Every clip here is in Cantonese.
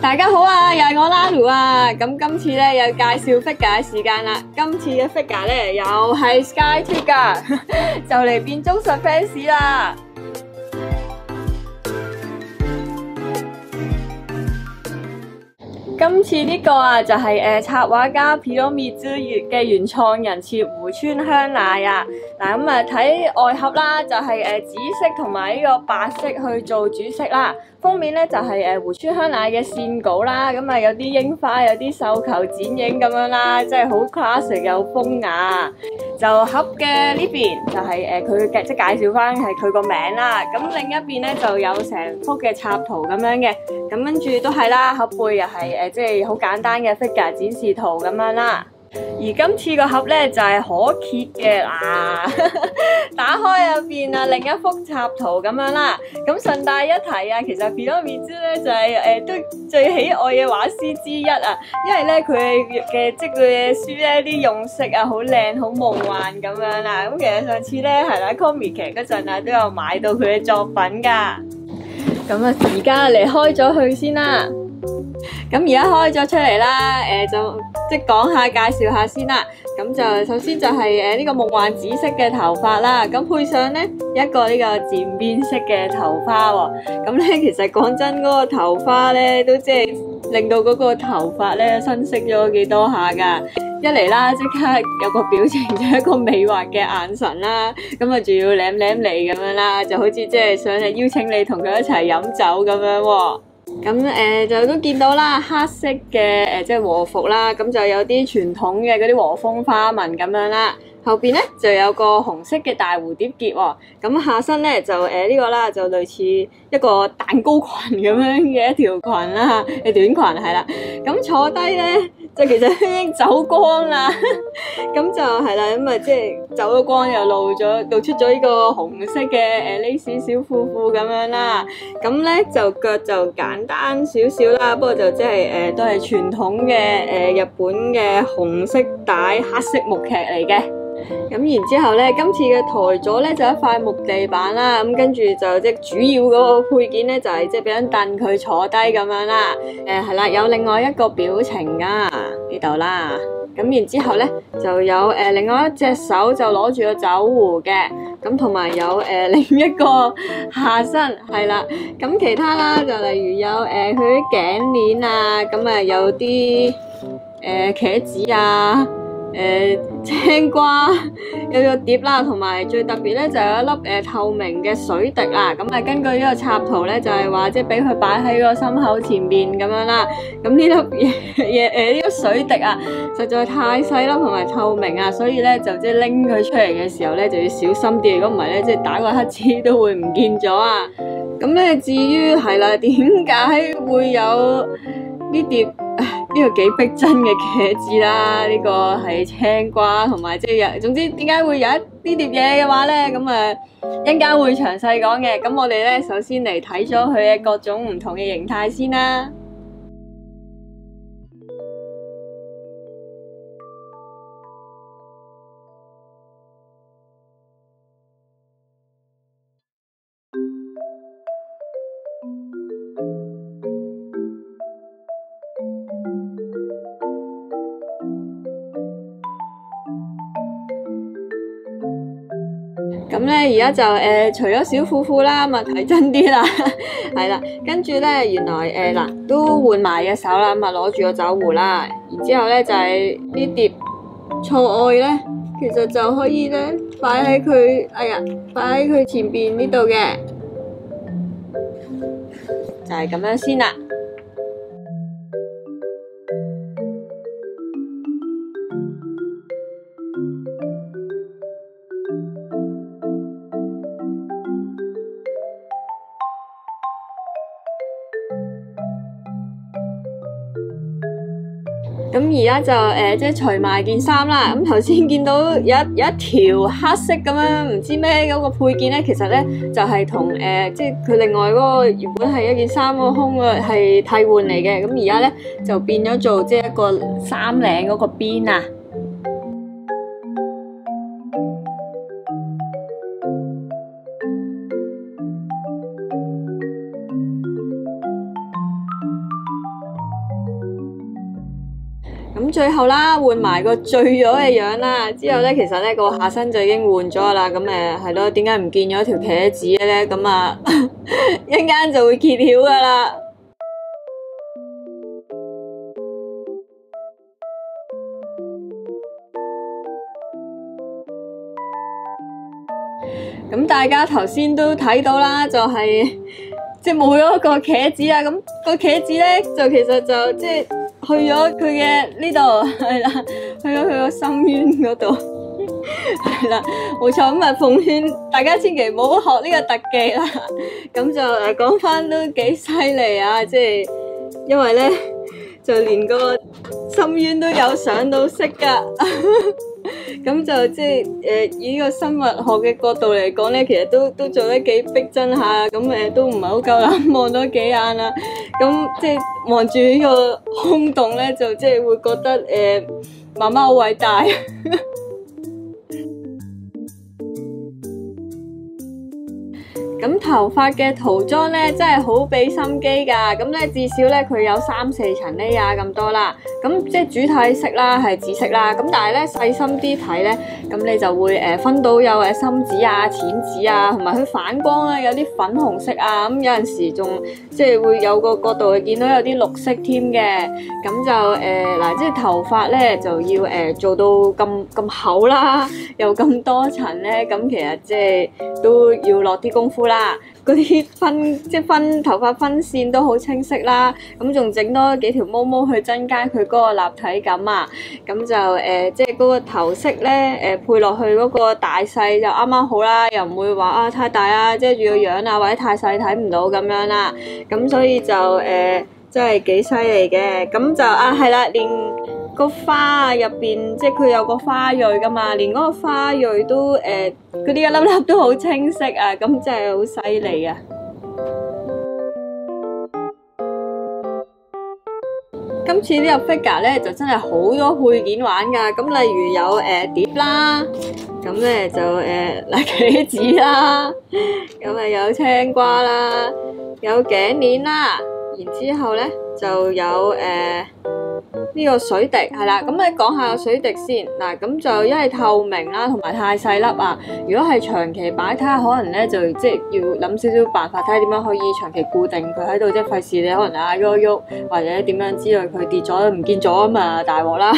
大家好啊，又係我 Lalu 啊。咁今次咧有介紹 figure 嘅時間啦。今次嘅 figure 咧又係 SkyTwig 噶，就嚟變忠實 fans 啦。今次呢個啊就係插畫家皮羅米茲嘅原創人設湖村香奈啊。嗱咁啊睇外盒啦，就係紫色同埋呢個白色去做主色啦。封面咧就係湖村香奈嘅線稿啦，咁啊有啲櫻花，有啲繡球剪影咁樣啦，真係好 classic 又風雅。就盒嘅呢邊就係佢嘅即係介紹翻係佢個名啦。咁另一邊咧就有成幅嘅插圖咁樣嘅，咁跟住都係啦，盒背又係即係好簡單嘅 figure 展示圖咁樣啦。而今次個盒咧就係可揭嘅啦，打開入邊啊另一幅插圖咁樣啦。咁順帶一提啊，其實皮羅米茲咧就係都最喜愛嘅畫師之一啊，因為咧佢嘅即係佢嘅書咧啲用色啊好靚好夢幻咁樣啦。咁其實上次咧係啦 Comic 劇嗰陣啊都有買到佢嘅作品噶。咁啊而家嚟開咗佢先啦。咁而家開咗出嚟啦，就即係講下介紹下先啦。咁就首先就係呢個夢幻紫色嘅頭髮啦，咁配上咧一個呢個漸變色嘅頭花喎。咁咧其實講真嗰個頭花咧都即係令到嗰個頭髮咧新色咗幾多下噶。一嚟啦，即刻有個表情就係一個美畫嘅眼神啦，咁啊仲要舐舐你咁樣啦，就好似即係想邀請你同佢一齊飲酒咁樣喎。咁就都見到啦，黑色嘅即係和服啦，咁就有啲傳統嘅嗰啲和風花紋咁樣啦。後邊咧就有個紅色嘅大蝴蝶結喎，咁下身咧就呢個啦，就類似一個蛋糕裙咁樣嘅一條裙啦，短裙係啦。咁坐低咧就其實已經走光啦，咁就係啦，咁啊即係走咗光又露出咗呢個紅色嘅lace小褲褲咁樣啦。咁咧就腳就簡單少少啦，不過就即係都係傳統嘅日本嘅紅色帶黑色木屐嚟嘅。咁然之後咧，今次嘅台座咧就一塊木地板啦，咁跟住就即係主要嗰個配件咧就係即係俾張凳佢坐低咁樣啦。係啦，有另外一個表情啊呢度啦。咁然之後咧就有另外一隻手就攞住個酒壺嘅，咁同埋有另一個下身係啦。咁其他啦就例如有佢啲頸鏈啊，咁啊有啲茄子啊。青瓜有個碟啦，同埋最特別咧就有一粒透明嘅水滴啦。咁啊根據呢個插圖咧就係話即係俾佢擺喺個心口前面咁樣啦。咁呢粒嘢呢個水滴啊實在太細粒同埋透明啊，所以咧就即係拎佢出嚟嘅時候咧就要小心啲，如果唔係咧即係打個乞嗤都會唔見咗啊。咁咧至於係啦，點解會有呢碟？呢個幾逼真嘅茄子啦，呢個係青瓜同埋即係總之點解會有一啲碟嘢嘅話咧，咁一陣間會詳細講嘅。咁我哋咧首先嚟睇咗佢嘅各種唔同嘅形態先啦。咁咧而家就除咗小褲褲啦，咁啊睇真啲啦，係啦，跟住咧原來嗱都換埋嘅手啦，咁啊攞住個酒壺啦，然之後咧就係呢碟錯愛咧，其實就可以咧擺喺佢，擺喺佢前邊呢度嘅，就係咁樣先啦。咁而家就即係除埋件衫啦。咁頭先見到有一條黑色咁樣唔知咩嗰個配件咧，其實咧就係同即係佢另外嗰個原本係一件衫個胸啊係替換嚟嘅。咁而家咧就變咗做即係一個衫領嗰個邊啊。咁最後啦，換埋個醉咗嘅樣啦，之後咧其實咧個下身就已經換咗啦，咁係咯，點解唔見咗條茄子咧？咁啊一陣間就會揭曉噶啦。咁大家頭先都睇到啦，就係即係冇咗個茄子啊！咁個茄子咧就其實就即係去咗佢嘅呢度係啦，去咗佢個心淵嗰度係啦，冇錯。咁啊，奉勸大家千祈唔好學呢個特技啦。咁就講翻都幾犀利啊！即係因為咧就連個心淵都有上到色噶。咁就即係以呢個生物學嘅角度嚟講咧，其實都做得幾逼真下，咁都唔係好夠膽望多幾眼啦。咁即係望住呢個空洞咧，就即係會覺得媽媽好偉大。咁頭髮嘅塗裝咧，真係好俾心機噶。咁咧至少咧佢有3-4層 layer 咁多啦。咁即係主體色啦，係紫色啦。咁但係咧細心啲睇咧，咁你就會分到有深紫啊、淺紫啊，同埋佢反光啦，有啲粉紅色啊。咁有陣時仲即係會有個角度見到有啲綠色添嘅。咁就嗱，即係頭髮咧就要做到咁厚啦，又咁多層咧。咁其實即係都要落啲功夫啦。嗰啲分頭髮分線都好清晰啦，咁仲整多幾條毛毛去增加佢嗰個立體感啊，咁就即係嗰個頭飾咧配落去嗰個大細就啱啱好啦，又唔會話太大啊遮住個樣啊，或者太細睇唔到咁樣啦，咁所以就真係幾犀利嘅。咁就係啦，連個花入邊即係佢有個花蕊噶嘛，連嗰個花蕊都嗰啲一粒粒都好清晰啊，咁真係好犀利啊！今次呢個 figure 咧就真係好多配件玩噶，咁例如有碟啦，咁咧就茄子啦，咁有青瓜啦，有頸鏈啦，然之後咧就有呢個水滴係啦，咁你講下個水滴先嗱，咁就因為透明啦，同埋太細粒啊。如果係長期擺，睇下可能咧就即係要諗少少辦法，睇下點樣可以長期固定佢喺度，即係費事你可能喐喐或者點樣之類，佢跌咗唔見咗啊嘛，大鑊啦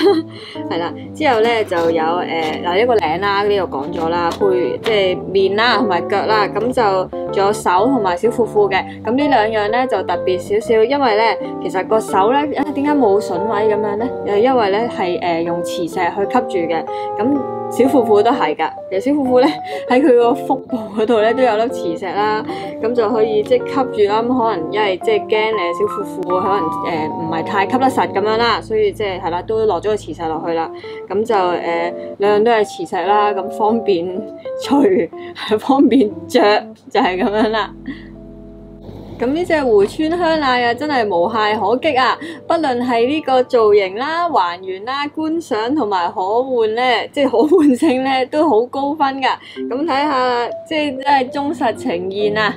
係啦。之後咧就有嗱一個領啦，呢度講咗啦，配即係面啦同埋腳啦，咁就仲有手同埋小褲褲嘅。咁呢兩樣咧就特別少少，因為咧其實個手咧點解冇筍位咁樣咧？又因為咧係用磁石去吸住嘅，咁小褲褲都係㗎。其實小褲褲咧喺佢個腹部嗰度咧都有粒磁石啦，咁就可以即係吸住啦。咁可能因為即係驚小褲褲可能唔係太吸得實咁樣啦，所以即係啦都落咗個磁石落去啦。咁就兩樣都係磁石啦，咁方便除方便着就係咁樣啦。咁呢隻湖村香奶啊，真係無懈可擊啊！不論係呢個造型啦、還原啦、觀賞同埋可換咧，即係可換性咧，都好高分噶。咁睇下，即係真係忠實呈現啊！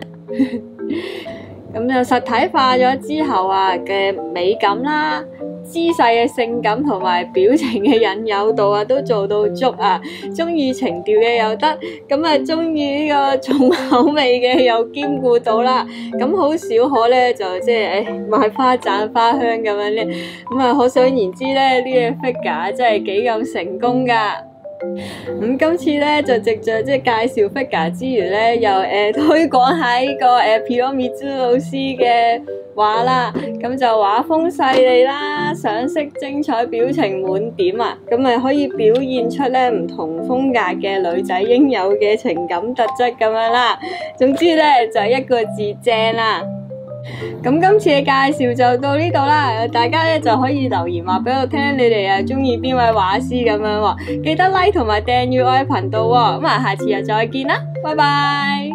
咁就實體化咗之後啊嘅美感啦、姿勢嘅性感同埋表情嘅引誘度啊，都做到足啊！中意情調嘅又得，咁啊中意呢個重口味嘅又兼顧到啦。咁好少可咧就即係賣花讚花香咁樣咧。咁啊可想而知咧呢個 figure 真係幾咁成功噶。咁今次咧就藉着即係介紹 figure 之餘咧，又推廣下呢個Piromizu老師嘅畫啦。咁就畫風細膩啦，上色精彩，表情滿點啊！咁咪可以表現出咧唔同風格嘅女仔應有嘅情感特質咁樣啦。總之咧就一個字正啦。咁今次嘅介紹就到呢度啦，大家咧就可以留言話俾我聽，你哋中意邊位畫師咁樣喎，記得 like 同埋訂閱我嘅頻道喎，咁下次又再見啦，拜拜。